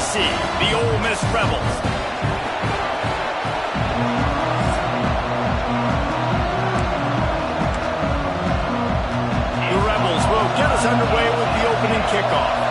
Tennessee, the Ole Miss Rebels. The Rebels will get us underway with the opening kickoff.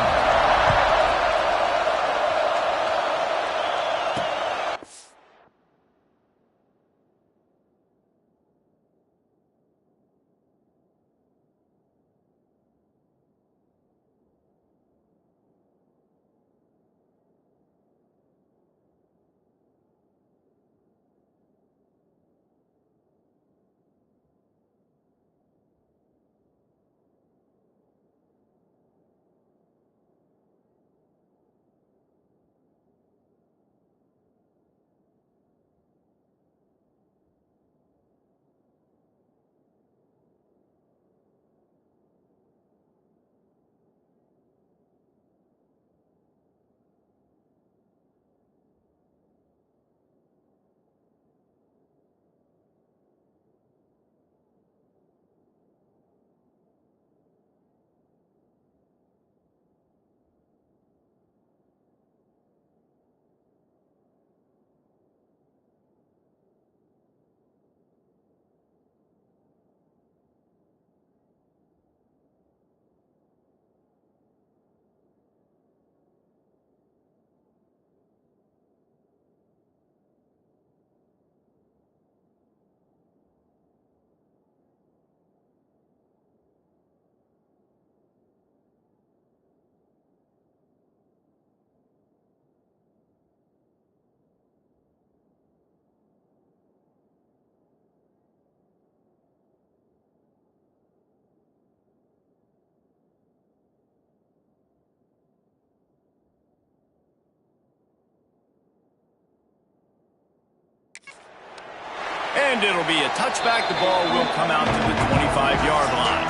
And it'll be a touchback. The ball will come out to the 25-yard line.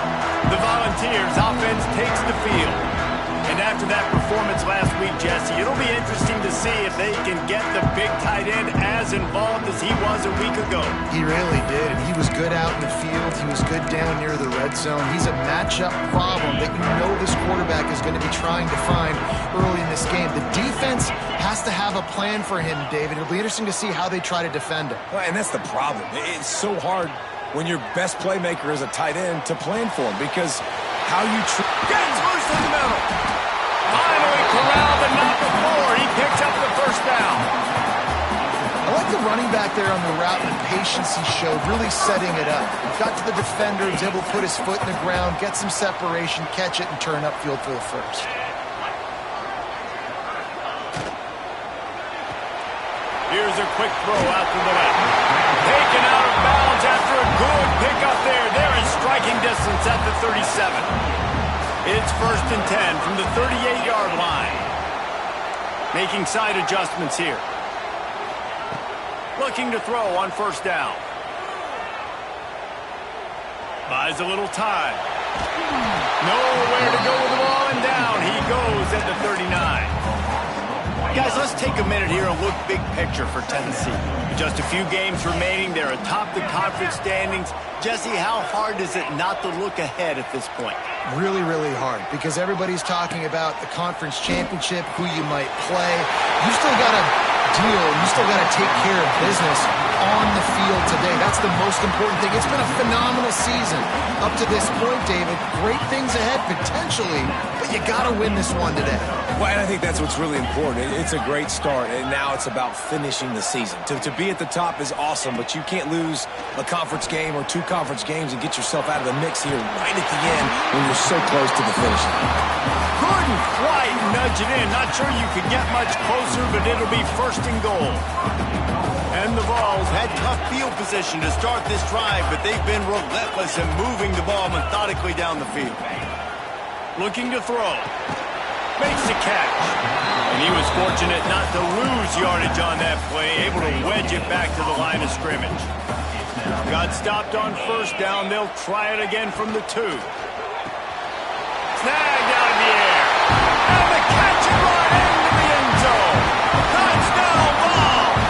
The Volunteers' offense takes the field. And after that performance last week, Jesse, it'll be interesting to see if they can get the big tight end as involved as he was a week ago. He really did. He was good out in the field. He was good down near the red zone. He's a matchup problem that you know this quarterback is going to be trying to find early in this game. The defense has to have a plan for him, David. It'll be interesting to see how they try to defend him. Well, and that's the problem. It's so hard when your best playmaker is a tight end to plan for him because how you gets loose in the middle. Finally corralled, but not before. He picks up the first down. I like the running back there on the route and the patience he showed, really setting it up. Got to the defender, was able to put his foot in the ground, get some separation, catch it, and turn upfield for the first. Here's a quick throw out to the left. Taken out of bounds after a good pickup there. They're in striking distance at the 37. It's 1st and 10 from the 38-yard line. Making side adjustments here. Looking to throw on 1st down. Buys a little time. Nowhere to go with the ball, and down he goes at the 39. Guys, let's take a minute here and look big picture for Tennessee. With just a few games remaining, they're atop the conference standings. Jesse, how hard is it not to look ahead at this point? Really, really hard because everybody's talking about the conference championship, who you might play. You still got to deal. You still got to take care of business on the field today. That's the most important thing. It's been a phenomenal season up to this point, David. Great things ahead potentially, but you got to win this one today. Well, and I think that's what's really important. It's a great start, and now it's about finishing the season. To be at the top is awesome, but you can't lose a conference game or 2 conference games and get yourself out of the mix here right at the end when you're so close to the finish line. Couldn't quite nudge it in. Not sure you could get much closer, but it'll be 1st and goal. And the Vols had tough field position to start this drive, but they've been relentless in moving the ball methodically down the field. Looking to throw. Makes the catch. And he was fortunate not to lose yardage on that play, able to wedge it back to the line of scrimmage. Got stopped on 1st down. They'll try it again from the 2. Snagged out of the air. And the catch and run into the end zone. Touchdown, Vols!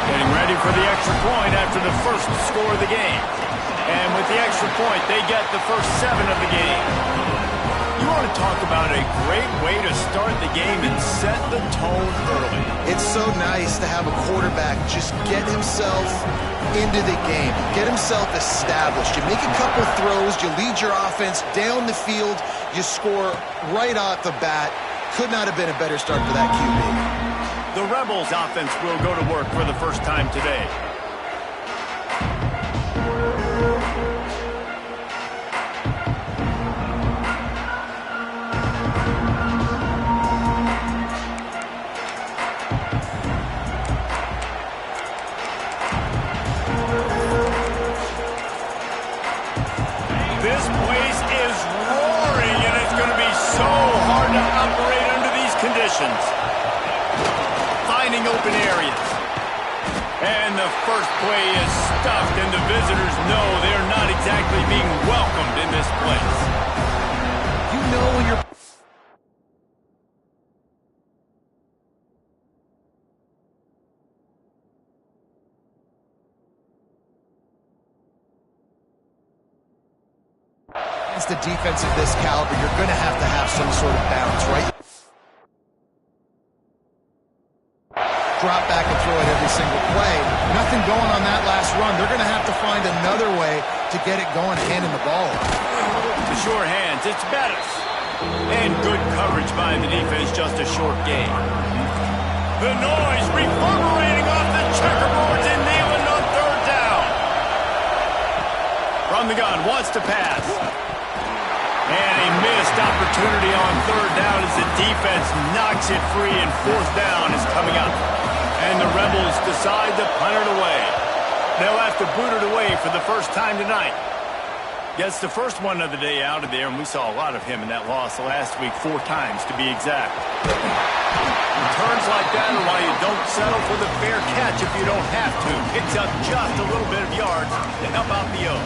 Getting ready for the extra point after the first score of the game. And with the extra point, they get the first 7 of the game. You want to talk about a great way to start the game and set the tone early. It's so nice to have a quarterback just get himself into the game, get himself established. You make a couple throws, you lead your offense down the field, you score right off the bat. Could not have been a better start for that QB. The Rebels offense will go to work for the first time today. This place is roaring, and it's going to be so hard to operate under these conditions. Finding open areas. And the first play is stuffed, and the visitors know they're not exactly being welcomed in this place. You know when you're... Against the defense of this caliber, you're going to have some sort of balance, right? Drop back and throw it every single play. Nothing going on that last run. They're going to have to find another way to get it going, handing the ball. The sure hands, it's Bettis. And good coverage by the defense, just a short gain. The noise reverberating off the checkerboards and Neyland on third down. From the gun, wants to pass. And a missed opportunity on third down as the defense knocks it free, and fourth down is coming up. And the Rebels decide to punt it away. They'll have to boot it away for the first time tonight. Gets the first one of the day out of there, and we saw a lot of him in that loss last week, 4 times to be exact. Returns like that are why you don't settle for the fair catch if you don't have to. Picks up just a little bit of yards to help out the O.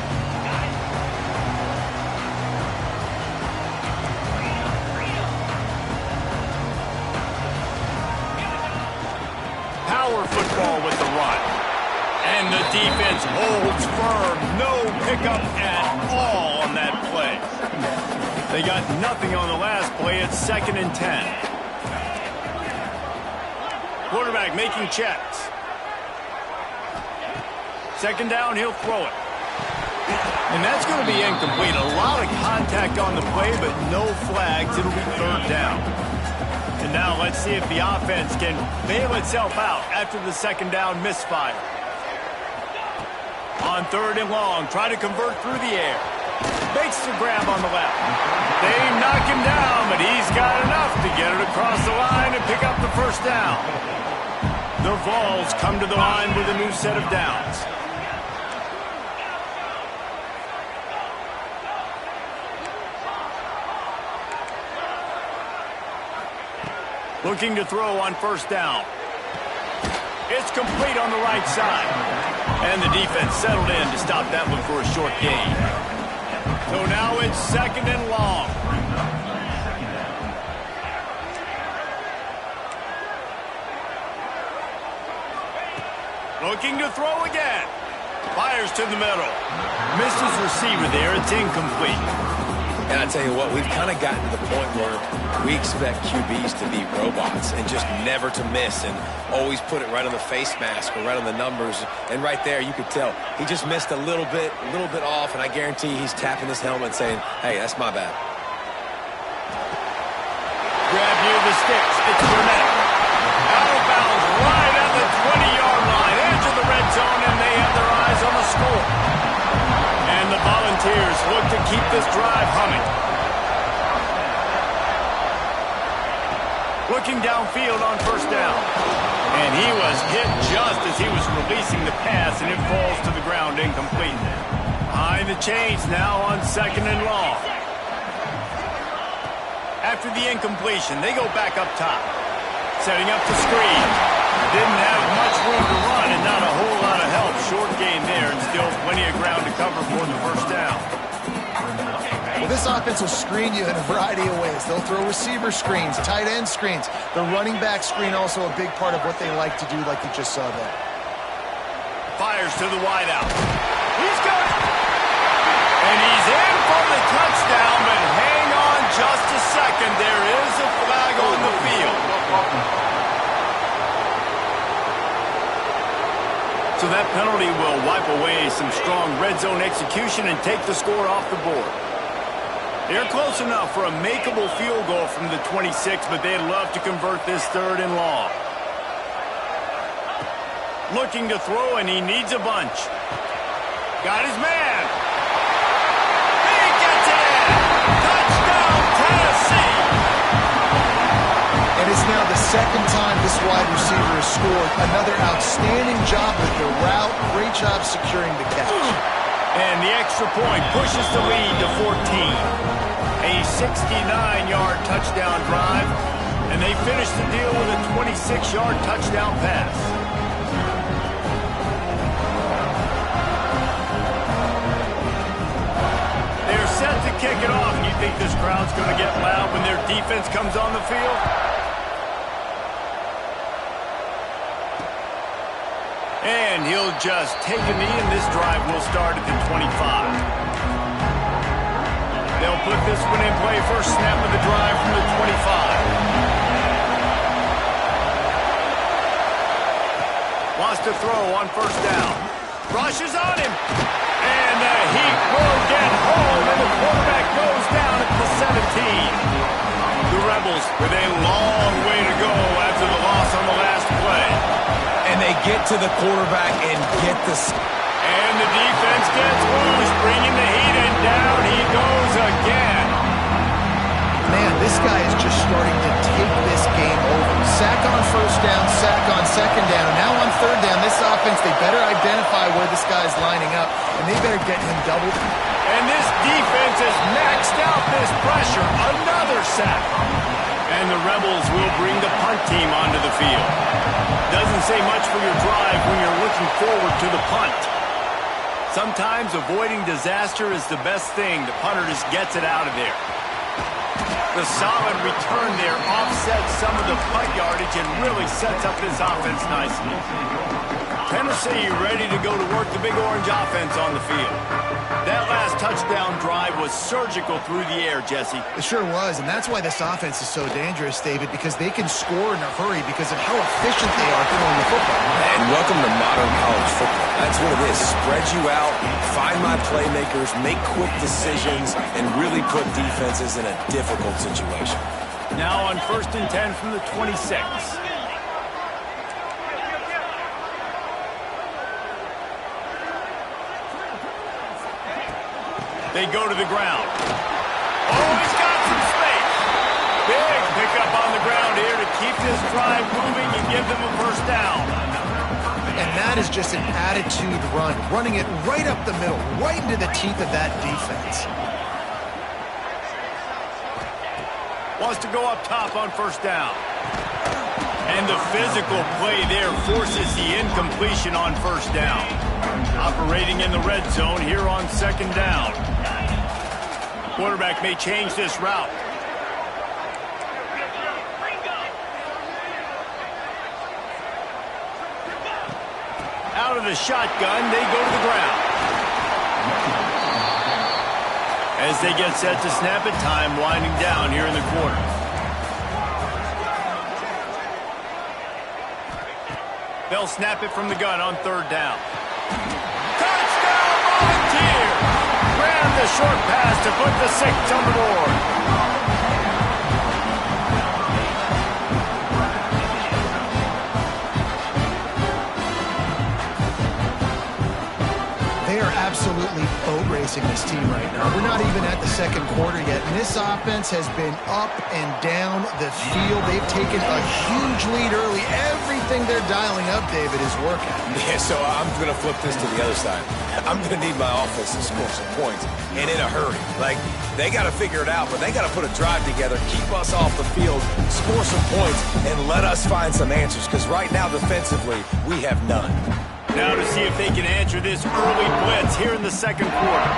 Power football with the run. And the defense holds firm. No pickup at all on that play. They got nothing on the last play. It's 2nd and 10. Quarterback making checks. 2nd down, he'll throw it. And that's going to be incomplete. A lot of contact on the play, but no flags. It'll be 3rd down. And now let's see if the offense can bail itself out after the 2nd down misfire. On 3rd and long, try to convert through the air. Makes the grab on the left. They knock him down, but he's got enough to get it across the line and pick up the first down. The Vols come to the line with a new set of downs. Looking to throw on 1st down. It's complete on the right side. And the defense settled in to stop that one for a short gain. So now it's 2nd and long. Looking to throw again. Fires to the middle. Misses receiver there. It's incomplete. And I tell you what, we've kind of gotten to the point where we expect QBs to be robots and just never to miss and always put it right on the face mask or right on the numbers. And right there, you could tell he just missed a little bit off, and I guarantee he's tapping his helmet saying, hey, that's my bad. Grab near the sticks. It's Burnett. Out of bounds right at the 20-yard line. Edge of the red zone, and they have their eyes on the score. And the Volunteers look to keep this drive humming. Looking downfield on 1st down. And he was hit just as he was releasing the pass, and it falls to the ground incomplete. Behind the chains now on 2nd and long. After the incompletion, they go back up top. Setting up the screen. Didn't have much room to run and not a whole lot of help. Short gain there and still plenty of ground to cover for the 1st down. Well, this offense will screen you in a variety of ways. They'll throw receiver screens, tight end screens. The running back screen also a big part of what they like to do, like you just saw there. Fires to the wideout. He's got it. And he's in for the touchdown, but hang on just a second. There is a flag on the field. So that penalty will wipe away some strong red zone execution and take the score off the board. They're close enough for a makeable field goal from the 26, but they'd love to convert this 3rd and long. Looking to throw, and he needs a bunch. Got his man. He gets it in. Touchdown, Tennessee. And it's now the 2nd time this wide receiver has scored. Another outstanding job with the route. Great job securing the catch. And the extra point pushes the lead to 14. A 69-yard touchdown drive, and they finish the deal with a 26-yard touchdown pass. They're set to kick it off. You think this crowd's going to get loud when their defense comes on the field? And he'll just take a knee, and this drive will start at the 25. They'll put this one in play. First snap of the drive from the 25. Wants to throw on first down. Rushes on him. And the heat will get home, and the quarterback goes down at the 17. The Rebels with a long way to go after the loss on the last play. And they get to the quarterback and get the... And the defense gets loose, bringing the heat, and down he goes again. Man, this guy is just starting to take this game over. Sack on first down, sack on second down. Now on third down, this offense, they better identify where this guy's lining up, and they better get him doubled. And this defense has maxed out this pressure. Another sack. And the Rebels will bring the punt team onto the field. Doesn't say much for your drive when you're looking forward to the punt. Sometimes avoiding disaster is the best thing. The punter just gets it out of there. The solid return there offsets some of the punt yardage and really sets up this offense nicely. Tennessee ready to go to work the Big Orange offense on the field. That last touchdown drive was surgical through the air, Jesse. It sure was, and that's why this offense is so dangerous, David, because they can score in a hurry because of how efficient they are throwing the football. And welcome to modern college football. That's what it is. Spread you out, find my playmakers, make quick decisions, and really put defenses in a difficult situation. Now on 1st and 10 from the 26. They go to the ground. Oh, he's got some space. Big pickup on the ground here to keep this drive moving and give them a first down. And that is just an attitude run, running it right up the middle, right into the teeth of that defense. Wants to go up top on first down. And the physical play there forces the incompletion on first down. Operating in the red zone here on second down. Quarterback may change this route. Out of the shotgun, they go to the ground. As they get set to snap it, time winding down here in the quarter. They'll snap it from the gun on third down. Touchdown, Volunteer! Ran the short pass to put the 6 on the board. They are absolutely boat racing this team right now. We're not even at the second quarter yet, and this offense has been up and down the field. They've taken a huge lead early. Everything they're dialing up, David, is working. Yeah, so I'm going to flip this to the other side. I'm going to need my offense to score some points, and in a hurry. Like, they got to figure it out, but they got to put a drive together, keep us off the field, score some points, and let us find some answers, because right now, defensively, we have none. Now to see if they can answer this early blitz here in the second quarter.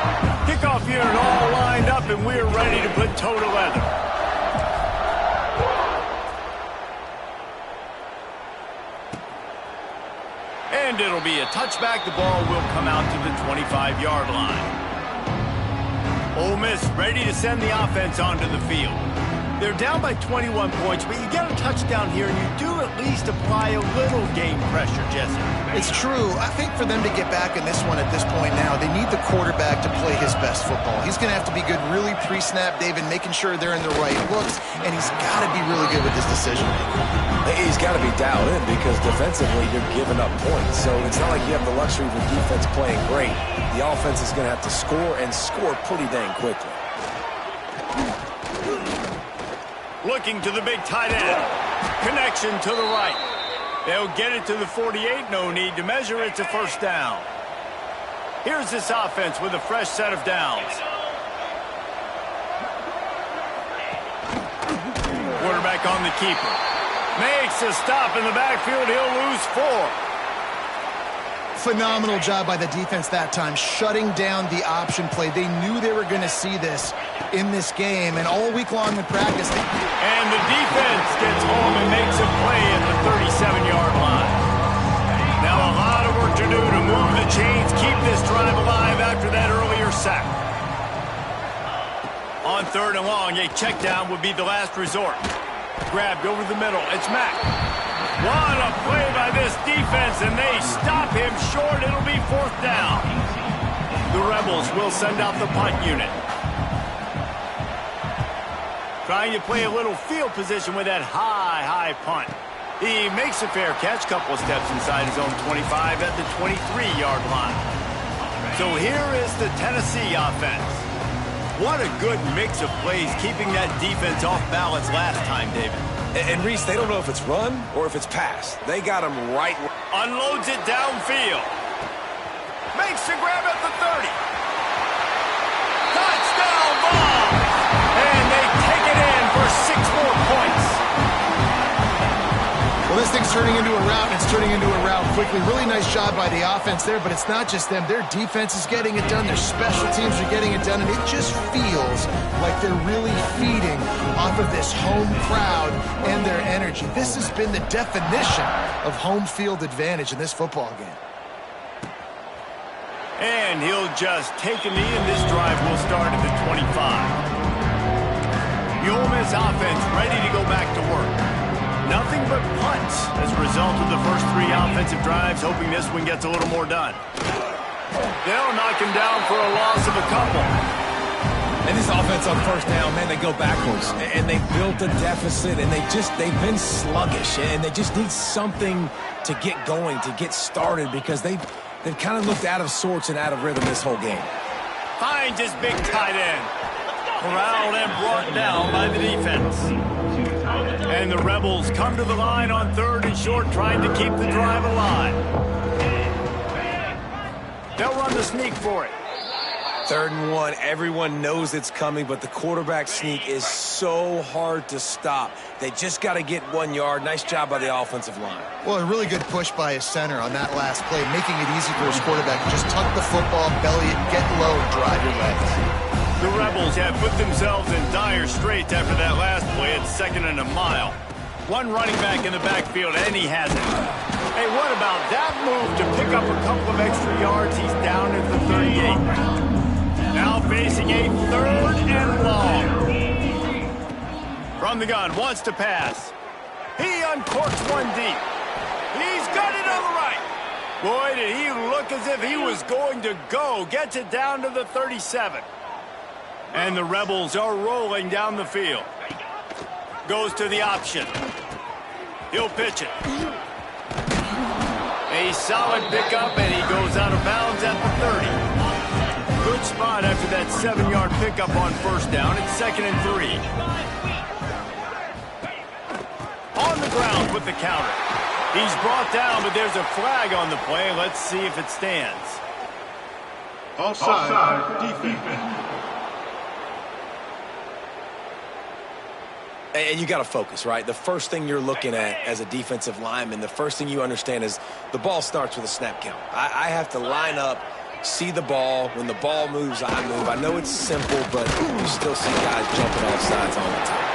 Kickoff unit all lined up, and we're ready to put toe to leather. And it'll be a touchback. The ball will come out to the 25-yard line. Ole Miss ready to send the offense onto the field. They're down by 21 points, but you get a touchdown here, and you do at least apply a little game pressure, Jesse. It's true. I think for them to get back in this one at this point now, they need the quarterback to play his best football. He's going to have to be good really pre-snap, David, making sure they're in the right looks, and he's got to be really good with his decision-making. He's got to be dialed in because defensively you're giving up points. So it's not like you have the luxury of the defense playing great. The offense is going to have to score and score pretty dang quickly. Looking to the big tight end. Connection to the right. They'll get it to the 48. No need to measure. It's a first down. Here's this offense with a fresh set of downs. Quarterback on the keeper. Makes a stop in the backfield. He'll lose 4. Phenomenal job by the defense that time, shutting down the option play. They knew they were going to see this in this game, and all week long in practice. And the defense gets home and makes a play at the 37-yard line. Now a lot of work to do to move the chains, keep this drive alive after that earlier sack. On 3rd and long, a check down would be the last resort. Grabbed over the middle. It's Mack. What a play by this defense, and they stop him short. It'll be 4th down. The Rebels will send out the punt unit. Trying to play a little field position with that high punt. He makes a fair catch, couple of steps inside his own 25 at the 23-yard line. So here is the Tennessee offense. What a good mix of plays, keeping that defense off balance last time, David. And Reese, they don't know if it's run or if it's pass. They got him right. Unloads it downfield. Makes the grab at the 30. Touchdown ball. And they take it in for 6 more points. Well, this thing's turning into a rout, and it's turning into a rout quickly. Really nice job by the offense there, but it's not just them. Their defense is getting it done. Their special teams are getting it done, and it just feels like they're really feeding off of this home crowd and their energy. This has been the definition of home field advantage in this football game. And he'll just take a knee, and this drive will start at the 25. The Ole Miss offense ready to go back to work. Nothing but punts as a result of the first 3 offensive drives, hoping this one gets a little more done. They'll knock him down for a loss of a couple. And this offense on 1st down, man, they go backwards. And they built a deficit, and they've been sluggish. And they just need something to get going, to get started, because they've kind of looked out of sorts and out of rhythm this whole game. Finds his big tight end. Corralled and brought down by the defense. And the Rebels come to the line on 3rd and short, trying to keep the drive alive. They'll run the sneak for it. 3rd and 1, everyone knows it's coming, but the quarterback sneak is so hard to stop. They just got to get 1 yard. Nice job by the offensive line. Well, a really good push by his center on that last play, making it easy for his quarterback to just tuck the football, belly it, get low, drive your legs. The Rebels have put themselves in dire straits after that last play at 2nd and a mile. One running back in the backfield, and he has it. Hey, what about that move to pick up a couple of extra yards? He's down at the 38. Now facing a 3rd and long. From the gun, wants to pass. He uncorks one deep. He's got it on the right. Boy, did he look as if he was going to go. Gets it down to the 37. And the Rebels are rolling down the field. Goes to the option. He'll pitch it. A solid pickup, and he goes out of bounds at the 30. Good spot after that 7-yard pickup on 1st down. It's 2nd and 3. On the ground with the counter. He's brought down, but there's a flag on the play. Let's see if it stands. Offside, defense. And you got to focus, right? The first thing you're looking at as a defensive lineman, the first thing you understand is the ball starts with a snap count. I have to line up, see the ball. When the ball moves, I move. I know it's simple, but you still see guys jumping off sides all the time.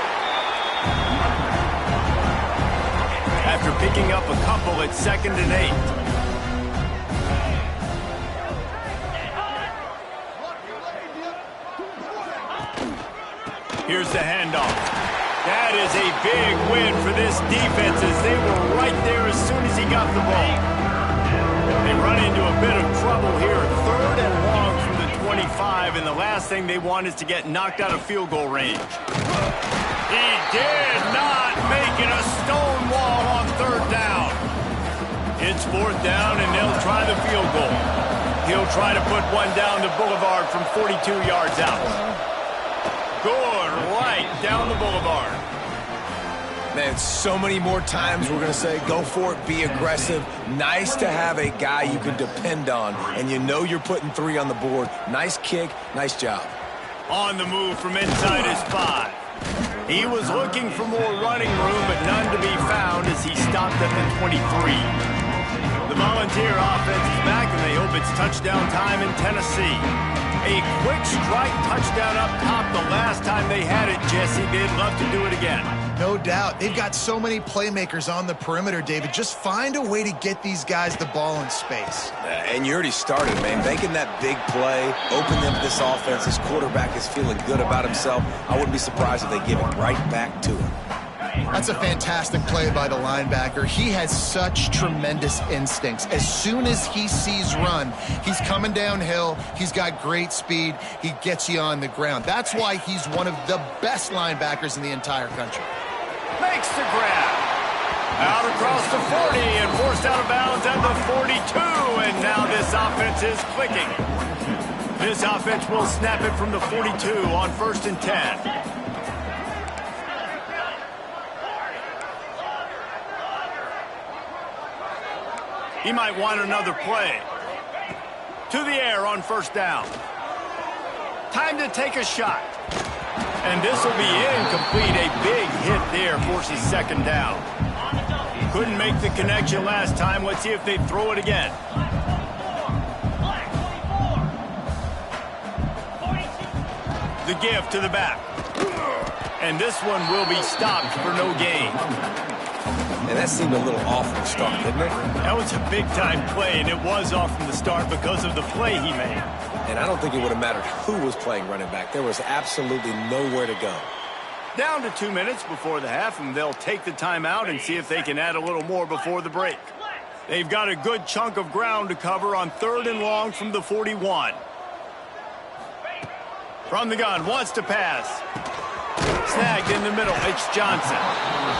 After picking up a couple, it's 2nd and 8. Here's the handoff. That is a big win for this defense as they were right there as soon as he got the ball. They run into a bit of trouble here. 3rd and long from the 25, and the last thing they want is to get knocked out of field goal range. He did not make it a stone wall on 3rd down. It's 4th down, and they'll try the field goal. He'll try to put one down the boulevard from 42 yards out. Good right down the boulevard. Man, so many more times we're going to say, go for it, be aggressive. Nice to have a guy you can depend on, and you know you're putting 3 on the board. Nice kick, nice job. On the move from inside his 5. He was looking for more running room, but none to be found as he stopped at the 23. The Volunteer offense is back, and they hope it's touchdown time in Tennessee. A quick strike touchdown up top the last time they had it, Jesse. They'd love to do it again. No doubt. They've got so many playmakers on the perimeter, David. Just find a way to get these guys the ball in space. And you already started, man. Making that big play, opening up this offense. This quarterback is feeling good about himself. I wouldn't be surprised if they give it right back to him. That's a fantastic play by the linebacker. He has such tremendous instincts. As soon as he sees run, he's coming downhill. He's got great speed. He gets you on the ground. That's why he's one of the best linebackers in the entire country. Makes the grab. Out across the 40 and forced out of bounds at the 42. And now this offense is clicking. This offense will snap it from the 42 on 1st and 10. He might want another play. To the air on 1st down. Time to take a shot. And this will be incomplete. A big hit there forces 2nd down. Couldn't make the connection last time. Let's see if they throw it again. The give to the back. And this one will be stopped for no gain. And that seemed a little off from the start, didn't it? That was a big-time play, and it was off from the start because of the play he made. And I don't think it would have mattered who was playing running back. There was absolutely nowhere to go. Down to 2 minutes before the half, and they'll take the timeout and see if they can add a little more before the break. They've got a good chunk of ground to cover on 3rd and long from the 41. From the gun, wants to pass. Snagged in the middle, it's Johnson.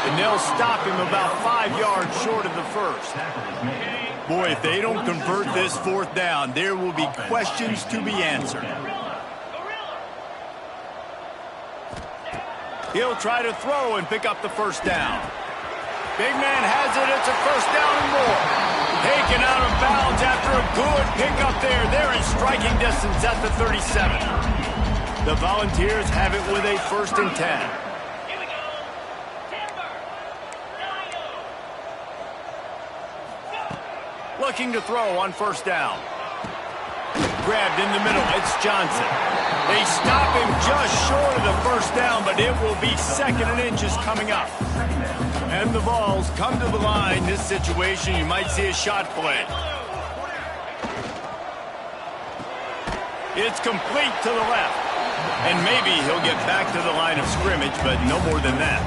And they'll stop him about 5 yards short of the 1st. Boy, if they don't convert this 4th down, there will be questions to be answered. He'll try to throw and pick up the 1st down. Big man has it, it's a 1st down and more. Taken out of bounds after a good pickup there. They're in striking distance at the 37. The Volunteers have it with a 1st and 10. Looking to throw on 1st down. Grabbed in the middle, it's Johnson. They stop him just short of the 1st down, but it will be 2nd and inches coming up. And the Vols come to the line. This situation, you might see a shot play. It's complete to the left. And maybe he'll get back to the line of scrimmage, but no more than that.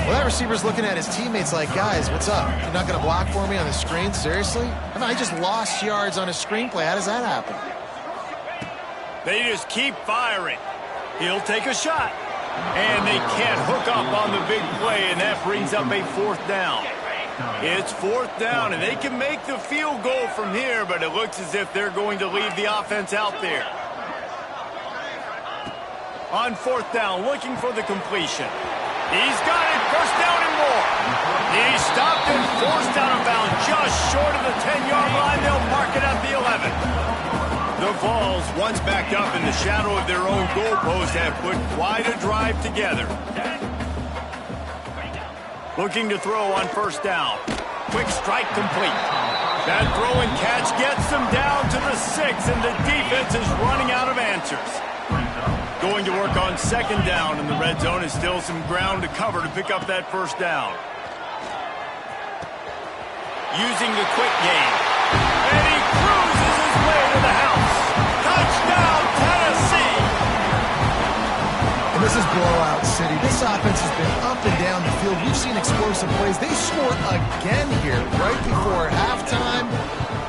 Well, that receiver's looking at his teammates like, guys, what's up? You're not going to block for me on the screen? Seriously? I mean, I just lost yards on a screenplay. How does that happen? They just keep firing. He'll take a shot. And they can't hook up on the big play, and that brings up a 4th down. It's 4th down, and they can make the field goal from here, but it looks as if they're going to leave the offense out there. On 4th down, looking for the completion. He's got it, 1st down and more. He stopped and forced out of bounds just short of the 10-yard line. They'll mark it at the 11. The Vols, once backed up in the shadow of their own goalpost, have put quite a drive together. Looking to throw on 1st down. Quick strike complete. That throw and catch gets them down to the 6, and the defense is running out of answers. Going to work on 2nd down, and the red zone is still some ground to cover to pick up that 1st down. Using the quick game. And he cruises his way to the house. Touchdown, Tennessee! And this is blowout city. This offense has been up and down the field. We've seen explosive plays. They scored again here right before halftime.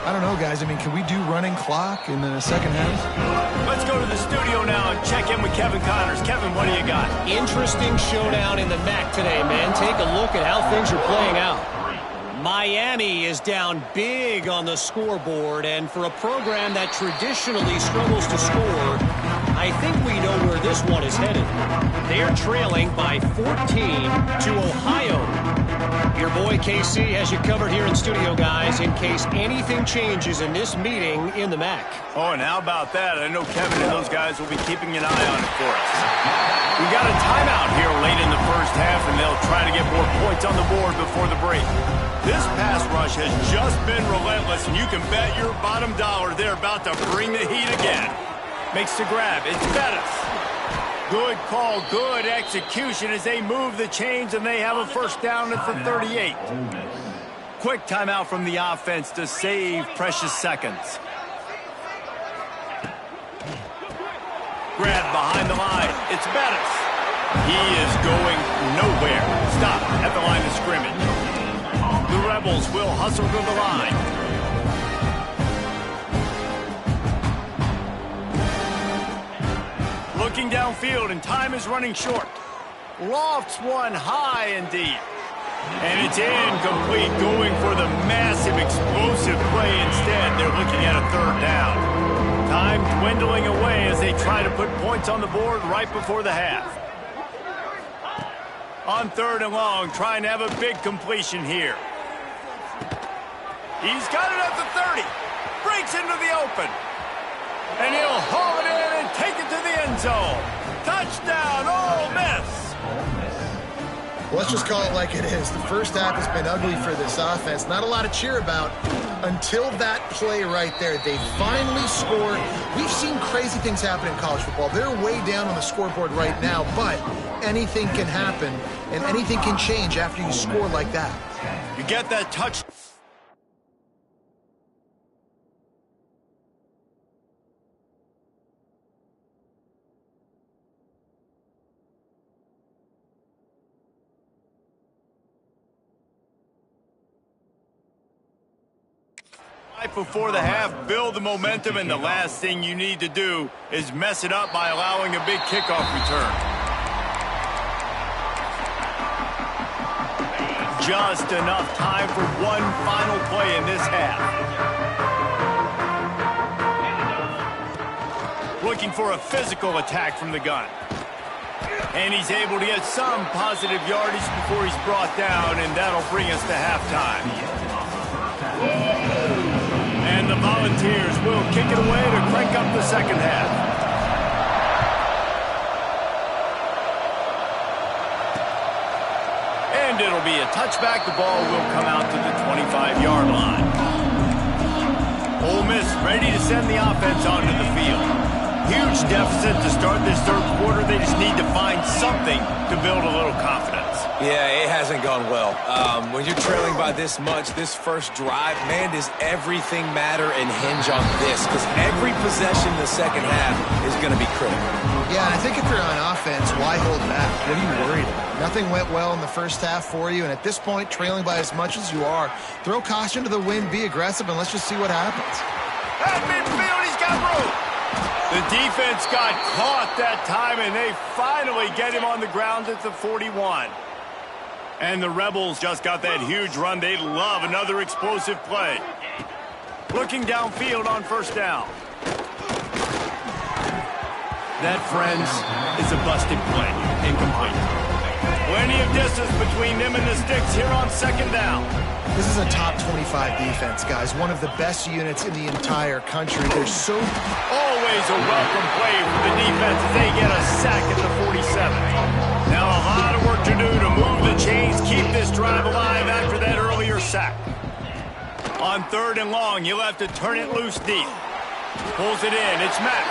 I don't know, guys. I mean, can we do running clock in the second half? Let's go to the studio now and check in with Kevin Connors. Kevin, what do you got? Interesting showdown in the MAC today, man. Take a look at how things are playing out. Miami is down big on the scoreboard, and for a program that traditionally struggles to score, I think we know where this one is headed. They're trailing by 14 to Ohio. Your boy KC has you covered here in studio, guys, in case anything changes in this meeting in the MAC. Oh, and how about that? I know Kevin and those guys will be keeping an eye on it for us. We got a timeout here late in the first half, and they'll try to get more points on the board before the break. This pass rush has just been relentless, and you can bet your bottom dollar they're about to bring the heat again. Makes the grab. It's Bettis. Good call, good execution as they move the chains, and they have a first down at the 38. Quick timeout from the offense to save precious seconds. Grab behind the line. It's Bettis. He is going nowhere. Stop at the line of scrimmage. The Rebels will hustle to the line. Looking downfield, and time is running short. Lofts one high and deep. And it's incomplete, going for the massive explosive play instead. They're looking at a third down. Time dwindling away as they try to put points on the board right before the half. On third and long, trying to have a big completion here. He's got it at the 30. Breaks into the open. And he'll haul it in and take it to the end zone. Touchdown, Ole Miss. Well, let's just call it like it is. The first half has been ugly for this offense. Not a lot to cheer about until that play right there. They finally scored. We've seen crazy things happen in college football. They're way down on the scoreboard right now, but anything can happen, and anything can change after you score like that. You get that touch. Right before the half, build the momentum, and the last thing you need to do is mess it up by allowing a big kickoff return. Just enough time for one final play in this half. Looking for a physical attack from the gun. And he's able to get some positive yardage before he's brought down, and that'll bring us to halftime. And the Volunteers will kick it away to crank up the second half. And it'll be a touchback. The ball will come out to the 25-yard line. Ole Miss ready to send the offense onto the field. Huge deficit to start this third quarter. They just need to find something to build a little confidence. Yeah, it hasn't gone well. When you're trailing by this much, this first drive, man, does everything matter and hinge on this? Because every possession in the second half is going to be critical. Yeah, and I think if you're on offense, why hold back? What are you worried about? Nothing went well in the first half for you, and at this point, trailing by as much as you are, throw caution to the wind, be aggressive, and let's just see what happens. At midfield, he's got room. The defense got caught that time, and they finally get him on the ground at the 41. And the Rebels just got that huge run. They love another explosive play. Looking downfield on first down. That, friends, is a busted play. Incomplete. Plenty of distance between them and the sticks here on second down. This is a top 25 defense, guys. One of the best units in the entire country. They're so... Always a welcome play for the defense as they get a sack at the 47. Now a lot of work to do to move the chains, keep this drive alive after that earlier sack. On third and long, you'll have to turn it loose deep. Pulls it in. It's Mack.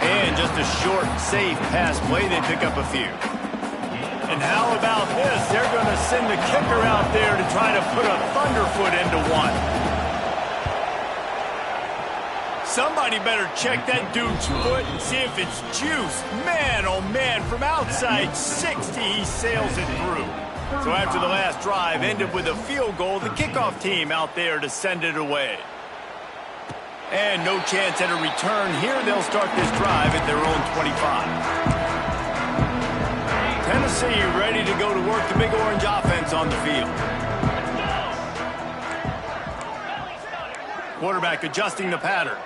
And just a short, safe pass play. They pick up a few. And how about this? They're going to send the kicker out there to try to put a thunderfoot into one. Somebody better check that dude's foot and see if it's juice. Man, oh man, from outside 60, he sails it through. So after the last drive ended with a field goal, the kickoff team out there to send it away. And no chance at a return here. They'll start this drive at their own 25. Tennessee ready to go to work the Big Orange offense on the field. Quarterback adjusting the pattern.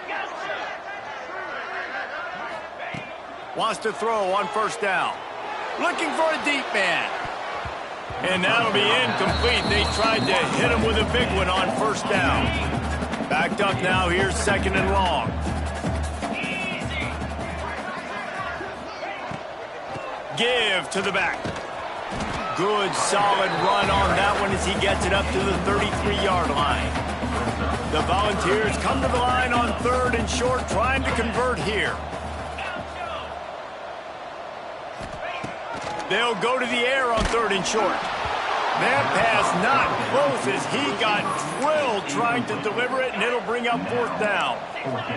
Wants to throw on first down. Looking for a deep man. And that'll be incomplete. They tried to hit him with a big one on first down. Backed up now, here's second and long. Give to the back. Good, solid run on that one as he gets it up to the 33-yard line. The Volunteers come to the line on third and short, trying to convert here. They'll go to the air on third and short. That pass not close as he got drilled trying to deliver it, and it'll bring up fourth down.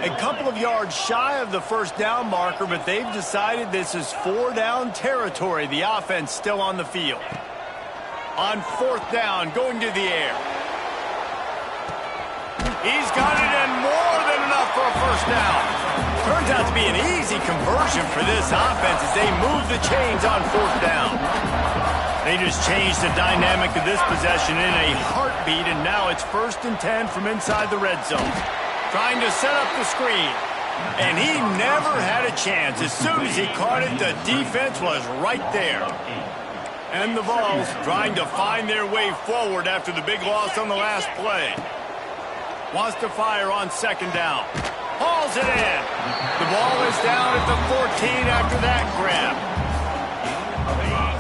A couple of yards shy of the first down marker, but they've decided this is 4-down territory. The offense still on the field. On fourth down, going to the air. He's got it, and more than enough for a first down. Turns out to be an easy conversion for this offense as they move the chains on fourth down. They just changed the dynamic of this possession in a heartbeat, and now it's 1st and 10 from inside the red zone. Trying to set up the screen, and he never had a chance. As soon as he caught it, the defense was right there. And the Vols trying to find their way forward after the big loss on the last play. Wants to fire on second down. Hauls it in. The ball is down at the 14 after that grab.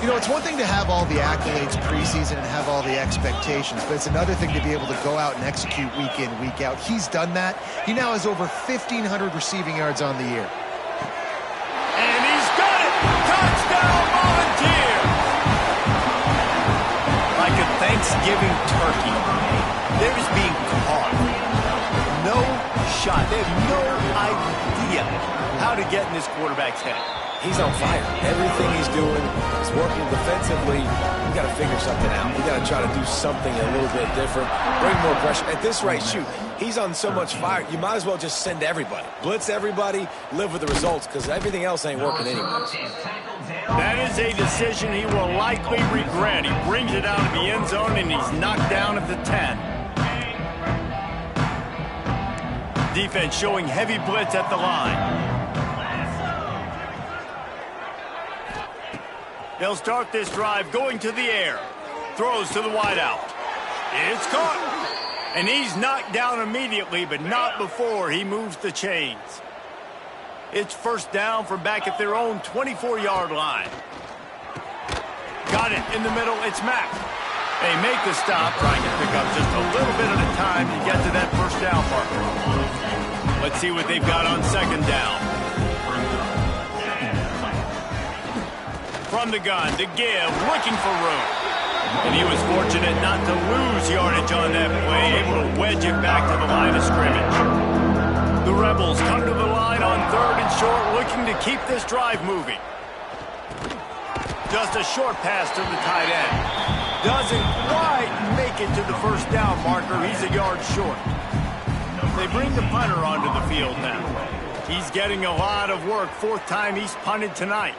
You know, it's one thing to have all the accolades preseason and have all the expectations, but it's another thing to be able to go out and execute week in, week out. He's done that. He now has over 1,500 receiving yards on the year. And he's got it! Touchdown, Volunteers! Like a Thanksgiving turkey. They're just being caught. No shot. They have no idea how to get in this quarterback's head. He's on fire. Everything he's doing is working defensively. We got to figure something out. We got to try to do something a little bit different. Bring more pressure. At this rate, shoot, he's on so much fire, you might as well just send everybody. Blitz everybody, live with the results, because everything else ain't working anyway. That is a decision he will likely regret. He brings it out of the end zone, and he's knocked down at the 10. Defense showing heavy blitz at the line. They'll start this drive going to the air. Throws to the wideout. It's caught. And he's knocked down immediately, but not before he moves the chains. It's first down from back at their own 24-yard line. Got it in the middle. It's Mack. They make the stop, trying to pick up just a little bit at a time to get to that first down marker. Let's see what they've got on second down. From the gun to give, looking for room. And he was fortunate not to lose yardage on that play, able to wedge it back to the line of scrimmage. The Rebels come to the line on third and short, looking to keep this drive moving. Just a short pass to the tight end. Doesn't quite make it to the first down marker. He's a yard short. They bring the punter onto the field now. He's getting a lot of work. 4th time he's punted tonight.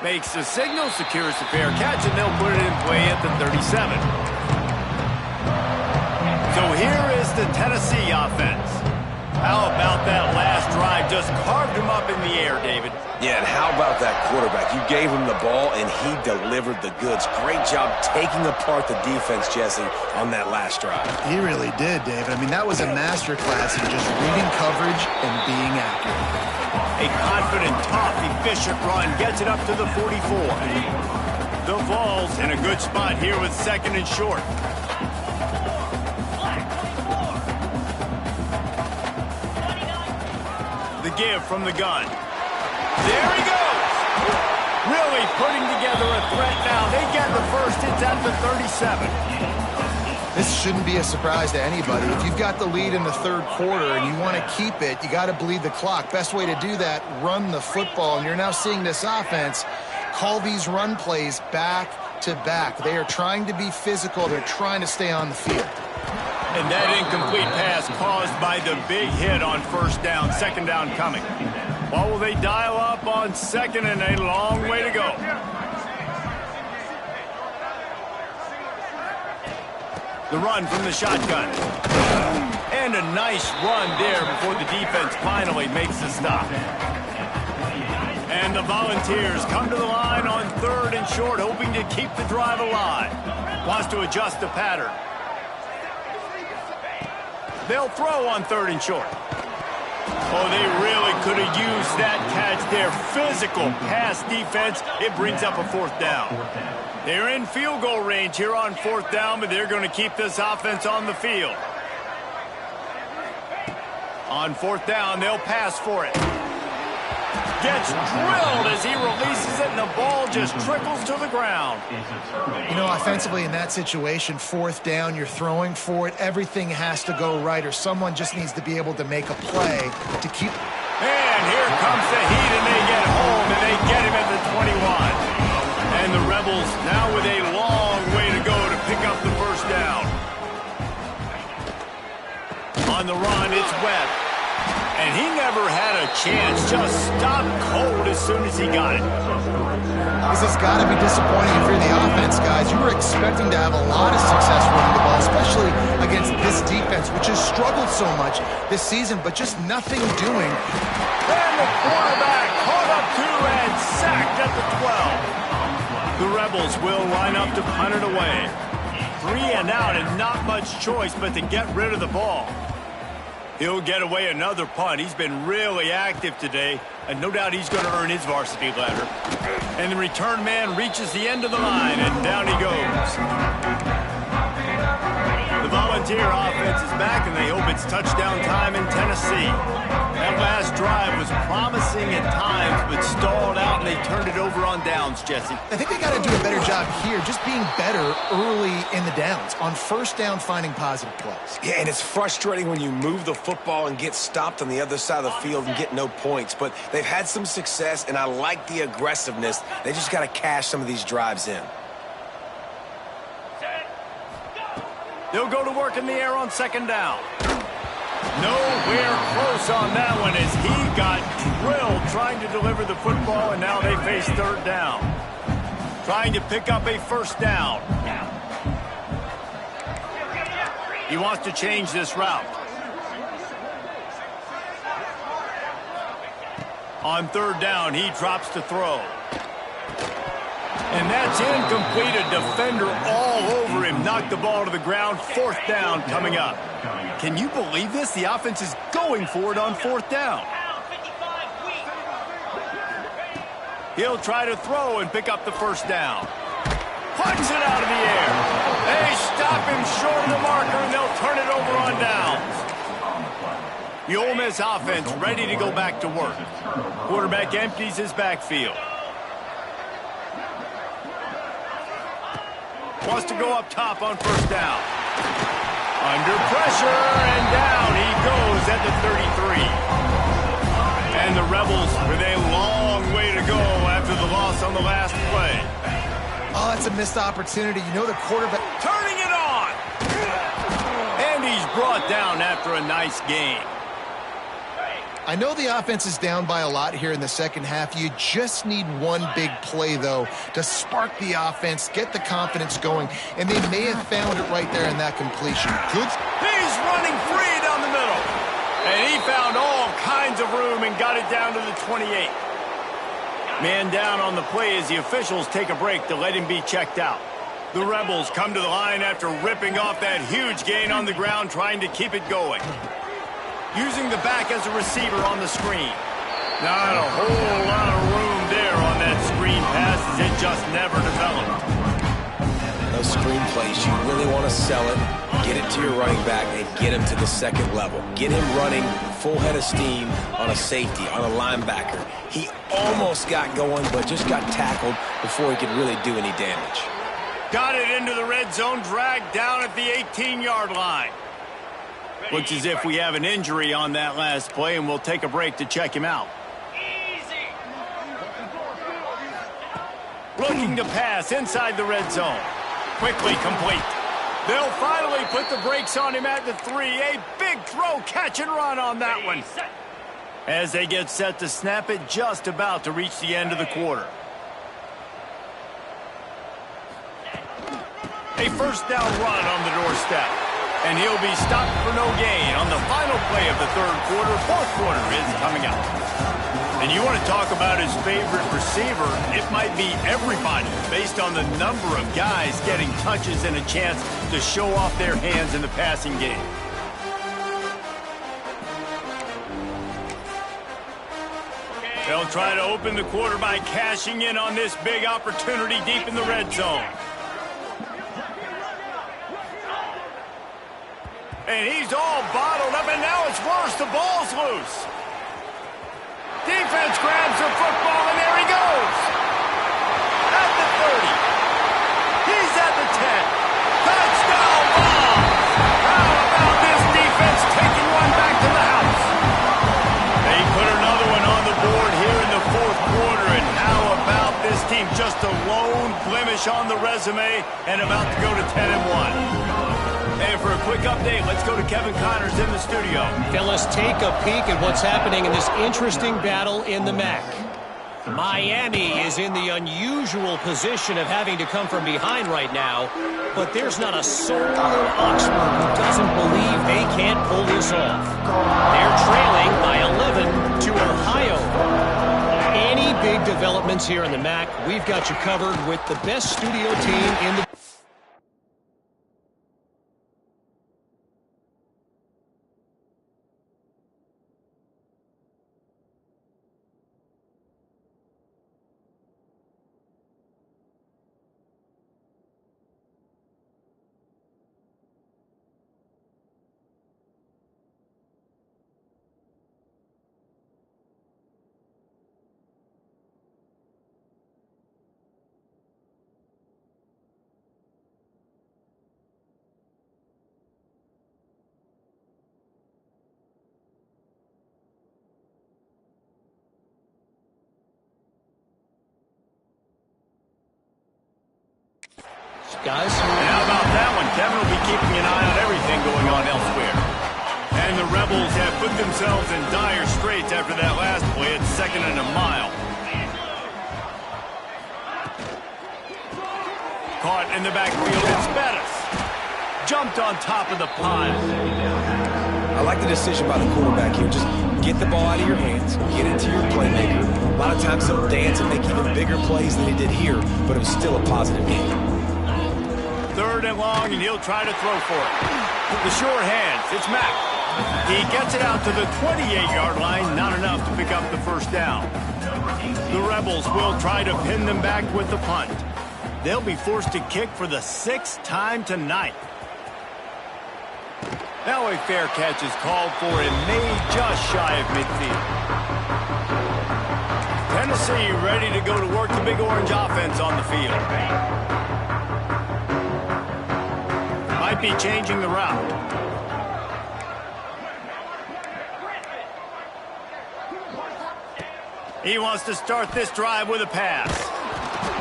Makes the signal, secures the fair catch, and they'll put it in play at the 37. So here is the Tennessee offense. How about that last drive? Just carved him up in the air, David. Yeah, and how about that quarterback? You gave him the ball, and he delivered the goods. Great job taking apart the defense, Jesse, on that last drive. He really did, David. I mean, that was a masterclass in just reading coverage and being accurate. A confident, tough, efficient run gets it up to the 44. The Vols in a good spot here with second and short. The give from the gun. There he goes! Really putting together a threat now. They get the first. It's at the 37. This shouldn't be a surprise to anybody. If you've got the lead in the third quarter and you want to keep it, you got to bleed the clock. Best way to do that, run the football. And you're now seeing this offense call these run plays back to back. They are trying to be physical. They're trying to stay on the field. And that incomplete pass caused by the big hit on first down, second down coming. What will they dial up on second, and a long way to go? The run from the shotgun. And a nice run there before the defense finally makes the stop. And the Volunteers come to the line on third and short, hoping to keep the drive alive. Wants to adjust the pattern. They'll throw on third and short. Oh, they really could have used that catch there. Physical pass defense. It brings up a fourth down. They're in field goal range here on fourth down, but they're going to keep this offense on the field. On fourth down, they'll pass for it. Gets drilled as he releases it, and the ball just trickles to the ground. You know, offensively in that situation, fourth down, you're throwing for it. Everything has to go right, or someone just needs to be able to make a play to keep. And here comes the heat, and they get home, and they get him at the 21. And the Rebels now with a long way to go to pick up the first down. On the run, it's Webb. And he never had a chance, just stopped cold as soon as he got it. This has got to be disappointing if you're the offense, guys. You were expecting to have a lot of success running the ball, especially against this defense, which has struggled so much this season, but just nothing doing. And the quarterback caught up to and sacked at the 12. The Rebels will line up to punt it away. 3 and out and not much choice but to get rid of the ball. He'll get away another punt. He's been really active today, and no doubt he's going to earn his varsity ladder. And the return man reaches the end of the line, and down he goes. The Volunteer offense is back, and they hope it's touchdown time in Tennessee. That last drive was promising at times, but stalled out, and they turned it over on downs, Jesse. I think they got to do a better job here, just being better early in the downs. On first down, finding positive plays. Yeah, and it's frustrating when you move the football and get stopped on the other side of the field and get no points. But they've had some success, and I like the aggressiveness. They just got to cash some of these drives in. They'll go to work in the air on second down. Nowhere close on that one as he got drilled trying to deliver the football, and now they face third down. Trying to pick up a first down. He wants to change this route. On third down, he drops to throw. And that's incomplete. A defender all over him. Knocked the ball to the ground. Fourth down coming up. Can you believe this? The offense is going for it on fourth down. He'll try to throw and pick up the first down. Punts it out of the air. They stop him short of the marker, and they'll turn it over on downs. The Ole Miss offense ready to go back to work. Quarterback empties his backfield. Wants to go up top on first down. Under pressure, and down he goes at the 33. And the Rebels with a long way to go after the loss on the last play. Oh, that's a missed opportunity. You know the quarterback. Turning it on! And he's brought down after a nice game. I know the offense is down by a lot here in the second half. You just need one big play, though, to spark the offense, get the confidence going, and they may have found it right there in that completion. Good. He's running free down the middle. And he found all kinds of room and got it down to the 28. Man down on the play as the officials take a break to let him be checked out. The Rebels come to the line after ripping off that huge gain on the ground, trying to keep it going. Using the back as a receiver on the screen. Not a whole lot of room there on that screen pass as it just never developed. Those screen plays, you really want to sell it, get it to your running back, and get him to the second level. Get him running full head of steam on a safety, on a linebacker. He almost got going, but just got tackled before he could really do any damage. Got it into the red zone, dragged down at the 18-yard line. Looks as if we have an injury on that last play, and we'll take a break to check him out. Looking to pass inside the red zone. Quickly complete. They'll finally put the brakes on him at the 3. A big throw, catch and run on that one. As they get set to snap it, just about to reach the end of the quarter. A first down run on the doorstep. And he'll be stopped for no gain on the final play of the third quarter. Fourth quarter is coming up. And you want to talk about his favorite receiver, it might be everybody based on the number of guys getting touches and a chance to show off their hands in the passing game. They'll try to open the quarter by cashing in on this big opportunity deep in the red zone. And he's all bottled up, and now it's worse. The ball's loose. Defense grabs the football, and there he goes. At the 30. He's at the 10. Touchdown ball. How about this defense taking one back to the house? They put another one on the board here in the fourth quarter, and how about this team? Just a lone blemish on the resume and about to go to 10-1. And for a quick update, let's go to Kevin Connors in the studio. Fellas, take a peek at what's happening in this interesting battle in the MAC. Miami is in the unusual position of having to come from behind right now, but there's not a soul in Oxford who doesn't believe they can't pull this off. They're trailing by 11 to Ohio. Any big developments here in the MAC, we've got you covered with the best studio team in the... Guys? And how about that one? Kevin will be keeping an eye on everything going on elsewhere. And the Rebels have put themselves in dire straits after that last play. It's 2nd and a mile. Caught in the backfield. It's Bettis. Jumped on top of the pile. I like the decision by the quarterback here. Just get the ball out of your hands, get into your playmaker. A lot of times he'll dance and make even bigger plays than he did here, but it was still a positive game. 3rd and long, and he'll try to throw for it. The sure hands, it's Mack. He gets it out to the 28-yard line, not enough to pick up the first down. The Rebels will try to pin them back with the punt. They'll be forced to kick for the 6th time tonight. Now a fair catch is called for and made just shy of midfield. Tennessee ready to go to work the Big Orange offense on the field. Might be changing the route. He wants to start this drive with a pass.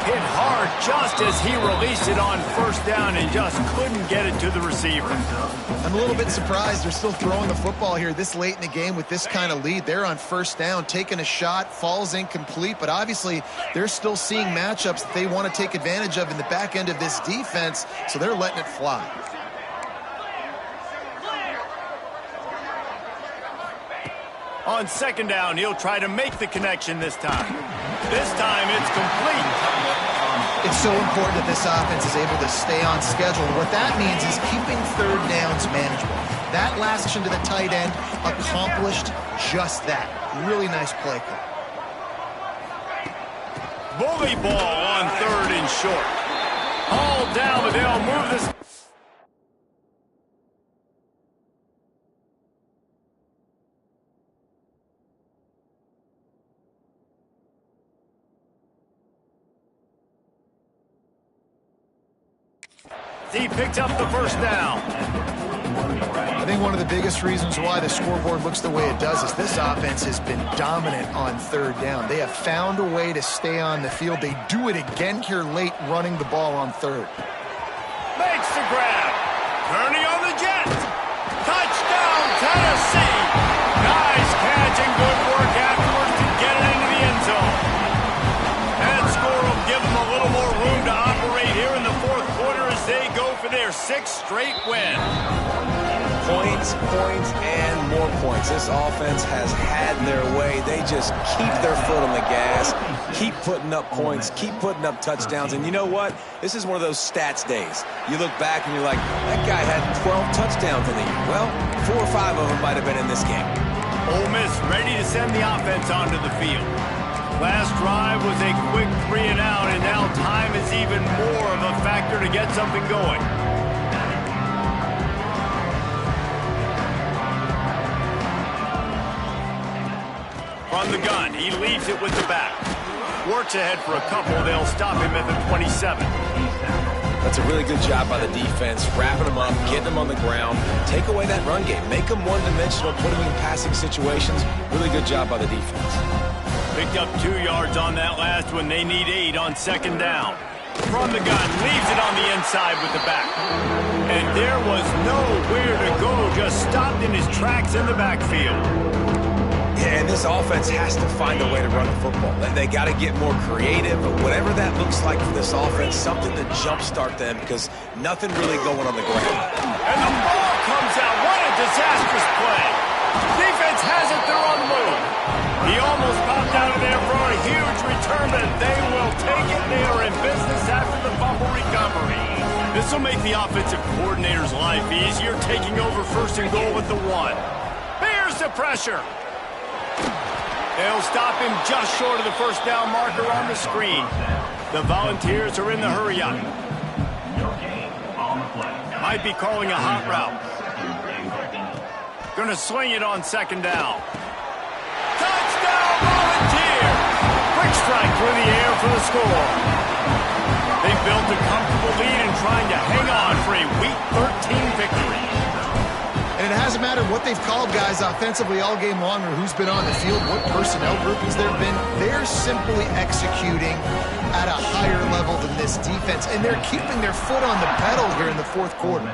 Hit hard just as he released it on first down and just couldn't get it to the receiver. I'm a little bit surprised they're still throwing the football here this late in the game with this kind of lead. They're on first down, taking a shot, falls incomplete, but obviously they're still seeing matchups that they want to take advantage of in the back end of this defense, so they're letting it fly. On 2nd down, he'll try to make the connection this time. This time, it's complete. It's so important that this offense is able to stay on schedule. What that means is keeping 3rd downs manageable. That last action to the tight end accomplished just that. Really nice play call. Bully ball on 3rd and short. All down, but they'll move this. He picks up the first down. I think one of the biggest reasons why the scoreboard looks the way it does is this offense has been dominant on third down. They have found a way to stay on the field. They do it again here late, running the ball on third. Makes the grab. Turning on the jet. Touchdown, Tennessee. Nice catch and good work afterwards to get it into the end zone. That score will give them a little more room to operate here in the fourth quarter as they go for their 6th straight win. Points, points, and more points. This offense has had their way. They just keep their foot on the gas, keep putting up points, keep putting up touchdowns. And you know what? This is one of those stats days. You look back and you're like, that guy had 12 touchdowns in the year. Well, 4 or 5 of them might have been in this game. Ole Miss ready to send the offense onto the field. Last drive was a quick 3 and out, and now time is even more of a factor to get something going. From the gun, he leaves it with the back. Works ahead for a couple. They'll stop him at the 27. That's a really good job by the defense, wrapping them up, getting them on the ground, take away that run game, make them one-dimensional, put them in passing situations. Really good job by the defense. Picked up 2 yards on that last one. They need 8 on second down. From the gun, leaves it on the inside with the back. And there was nowhere to go, just stopped in his tracks in the backfield. Yeah, and this offense has to find a way to run the football. They got to get more creative, but whatever that looks like for this offense, something to jumpstart them because nothing really going on the ground. And the ball comes out. What a disastrous play. Defense has it. They're on the move. He almost popped out of there for a huge return, but they will take it. They are in business after the fumble recovery. This will make the offensive coordinator's life easier, taking over first and goal with the 1. Here's the pressure. They'll stop him just short of the first down marker on the screen. The Volunteers are in the hurry-up. Might be calling a hot route. Going to swing it on second down. Touchdown, Volunteers! Quick strike through the air for the score. They built a comfortable lead and trying to hang on for a Week 13 victory. And it hasn't mattered what they've called guys offensively all game long or who's been on the field, what personnel groupings there have been. They're simply executing at a higher level than this defense, and they're keeping their foot on the pedal here in the fourth quarter.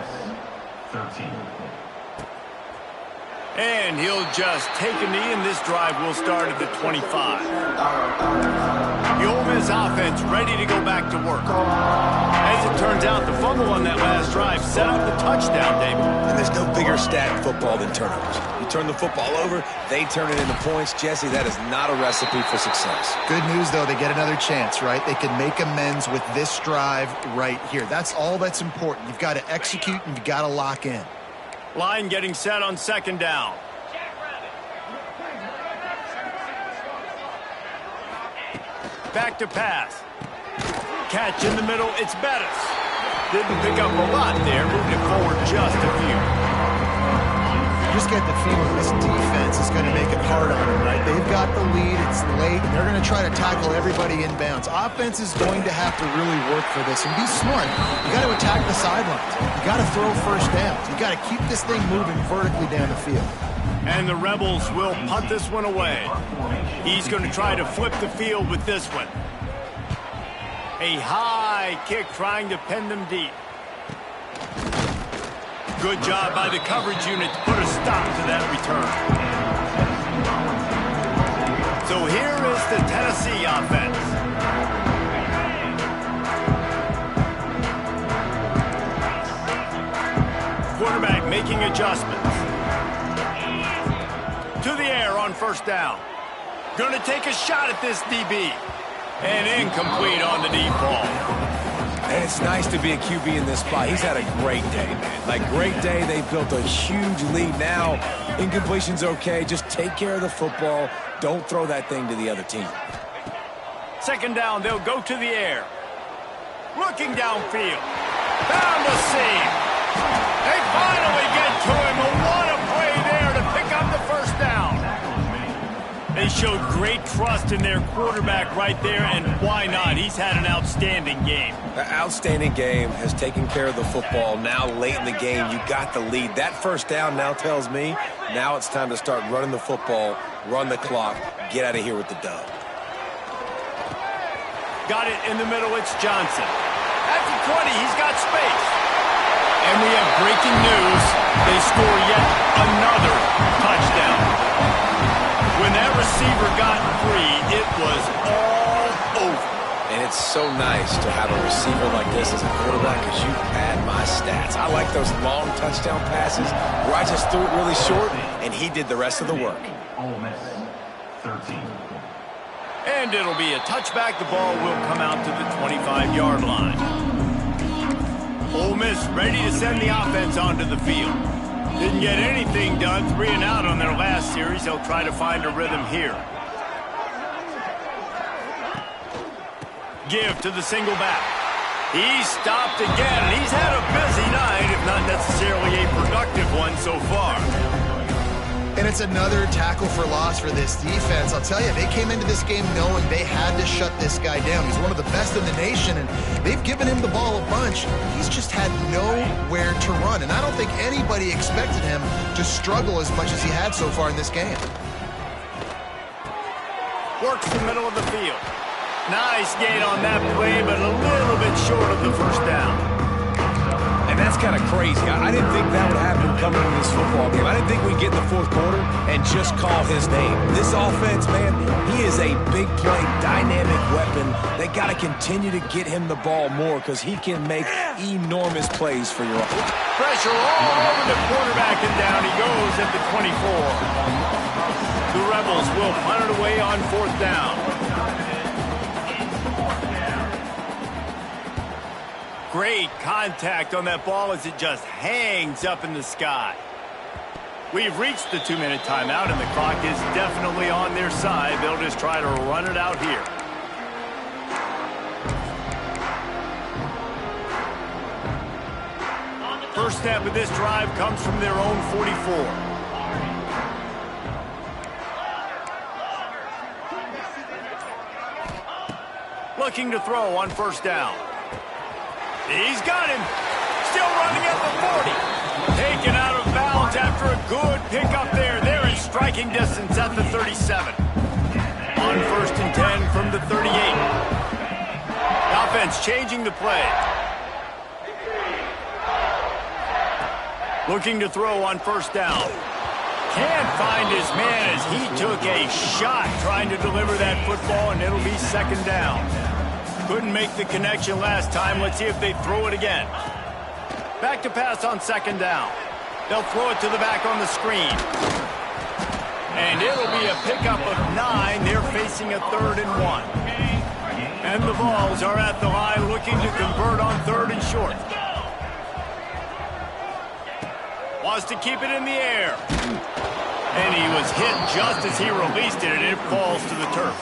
And he'll just take a knee, and this drive will start at the 25. The Ole Miss offense ready to go back to work. As it turns out, the fumble on that last drive set up the touchdown, David. And there's no bigger stat in football than turnovers. You turn the football over, they turn it into points. Jesse, that is not a recipe for success. Good news, though, they get another chance, right? They can make amends with this drive right here. That's all that's important. You've got to execute and you've got to lock in. Line getting set on second down. Back to pass. Catch in the middle, it's Bettis. Didn't pick up a lot there, moving it forward just a few. You just get the feeling this defense is going to make it hard on them, right? They've got the lead, it's late, and they're going to try to tackle everybody inbounds. Offense is going to have to really work for this and be smart. You got to attack the sidelines. You got to throw first downs. You got to keep this thing moving vertically down the field. And the Rebels will punt this one away. He's going to try to flip the field with this one. A high kick trying to pin them deep. Good job by the coverage unit to put a stop to that return. So here is the Tennessee offense. Quarterback making adjustments. To the air on first down. Going to take a shot at this DB. And incomplete on the deep ball. And it's nice to be a QB in this spot. He's had a great day, man. Like, great day. They've built a huge lead now. Incompletion's okay. Just take care of the football. Don't throw that thing to the other team. Second down, they'll go to the air. Looking downfield. Found a seam. They finally get to him. What a play there to pick up the first down. They They showed great trust in their quarterback right there, and why not? He's had an outstanding game. An outstanding game, has taken care of the football. Now late in the game, you got the lead. That first down now tells me now it's time to start running the football, run the clock, get out of here with the dub. Got it in the middle, it's Johnson. At the 20, he's got space. And we have breaking news. They score yet another touchdown. When that receiver got free, it was all over. And it's so nice to have a receiver like this as a quarterback because you pad my stats. I like those long touchdown passes where I just threw it really short, and he did the rest of the work. Ole Miss, 13. And it'll be a touchback. The ball will come out to the 25-yard line. Ole Miss ready to send the offense onto the field. Didn't get anything done, 3 and out on their last series. They'll try to find a rhythm here. Give to the single back. He's stopped again, and he's had a busy night, if not necessarily a productive one so far. And it's another tackle for loss for this defense. I'll tell you, they came into this game knowing they had to shut this guy down. He's one of the best in the nation, and they've given him the ball a bunch. He's just had nowhere to run, and I don't think anybody expected him to struggle as much as he had so far in this game. Works the middle of the field. Nice gain on that play, but a little bit short of the first down. And that's kind of crazy. I didn't think that would happen coming into this football game. I didn't think we'd get in the fourth quarter and just call his name. This offense, man, he is a big play, dynamic weapon. They got to continue to get him the ball more because he can make enormous plays for your offense. Pressure all over the quarterback, and down he goes at the 24. The Rebels will punt it away on 4th down. Great contact on that ball as it just hangs up in the sky. We've reached the 2-minute timeout, and the clock is definitely on their side. They'll just try to run it out here. First step of this drive comes from their own 44. Looking to throw on 1st down. He's got him. Still running at the 40. Taken out of bounds after a good pickup there. They're in striking distance at the 37. On 1st and 10 from the 38. The offense changing the play. Looking to throw on 1st down. Can't find his man as he took a shot trying to deliver that football, and it'll be 2nd down. Couldn't make the connection last time. Let's see if they throw it again. Back to pass on 2nd down. They'll throw it to the back on the screen. And it'll be a pickup of 9. They're facing a 3rd and 1. And the Vols are at the line looking to convert on 3rd and short. Wants to keep it in the air. And he was hit just as he released it, and it falls to the turf.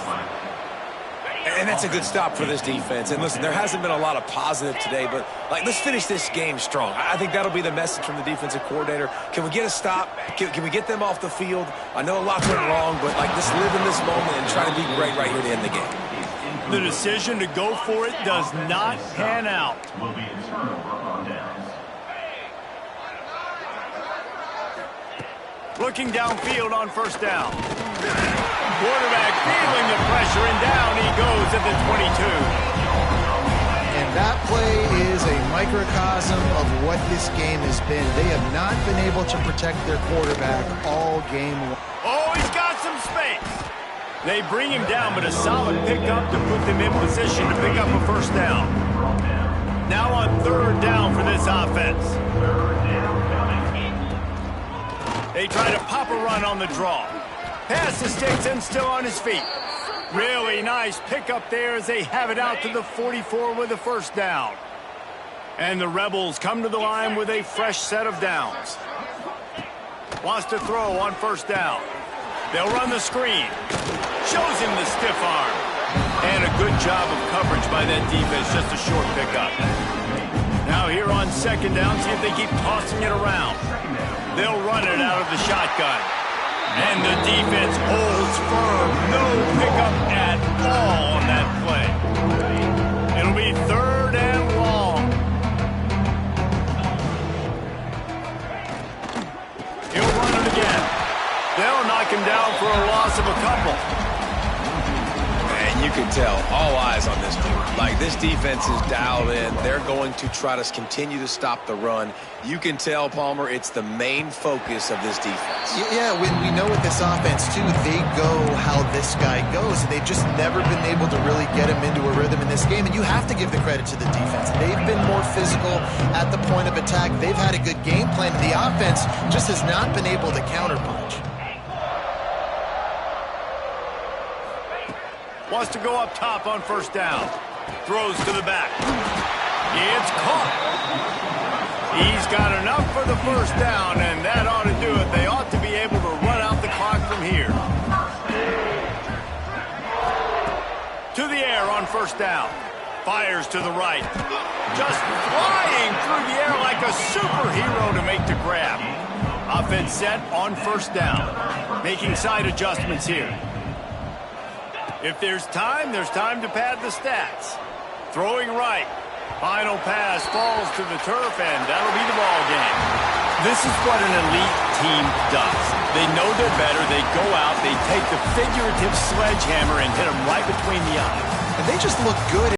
And that's a good stop for this defense. And listen, there hasn't been a lot of positive today, but let's finish this game strong. I think that'll be the message from the defensive coordinator. Can we get a stop? Can we get them off the field? I know a lot went wrong, but let's live in this moment and try to be great right here to end the game. The decision to go for it does not pan out. Will be a turnover on downs. Looking downfield on 1st down. Quarterback feeling the pressure, and down he goes at the 22. And that play is a microcosm of what this game has been. They have not been able to protect their quarterback all game long. Oh, he's got some space. They bring him down, but a solid pickup to put them in position to pick up a 1st down. Now on 3rd down for this offense. They try to pop a run on the draw. Pass to Stinson, still on his feet. Really nice pickup there as they have it out to the 44 with a 1st down. And the Rebels come to the line with a fresh set of downs. Wants to throw on 1st down. They'll run the screen. Shows him the stiff arm. And a good job of coverage by that defense, just a short pickup. Now here on 2nd down, see if they keep tossing it around. They'll run it out of the shotgun. And the defense holds firm. No pickup at all on that play. It'll be 3rd and long. He'll run it again. They'll knock him down for a loss of a couple. And you can tell, all eyes on this dude. Like, this defense is dialed in. They're going to try to continue to stop the run. You can tell, Palmer, it's the main focus of this defense. Yeah, when we know with this offense, too, they go how this guy goes, and they've just never been able to really get him into a rhythm in this game, and you have to give the credit to the defense. They've been more physical at the point of attack. They've had a good game plan, and the offense just has not been able to counterpunch. Wants to go up top on 1st down. Throws to the back. It's caught. He's got enough for the 1st down, and that ought to do it. They ought to be able to run out the clock from here. To the air on 1st down. Fires to the right. Just flying through the air like a superhero to make the grab. Offense set on 1st down. Making side adjustments here. If there's time to pad the stats. Throwing right. Final pass falls to the turf, and that'll be the ball game. This is what an elite team does. They know they're better. They go out. They take the figurative sledgehammer and hit them right between the eyes. And they just look good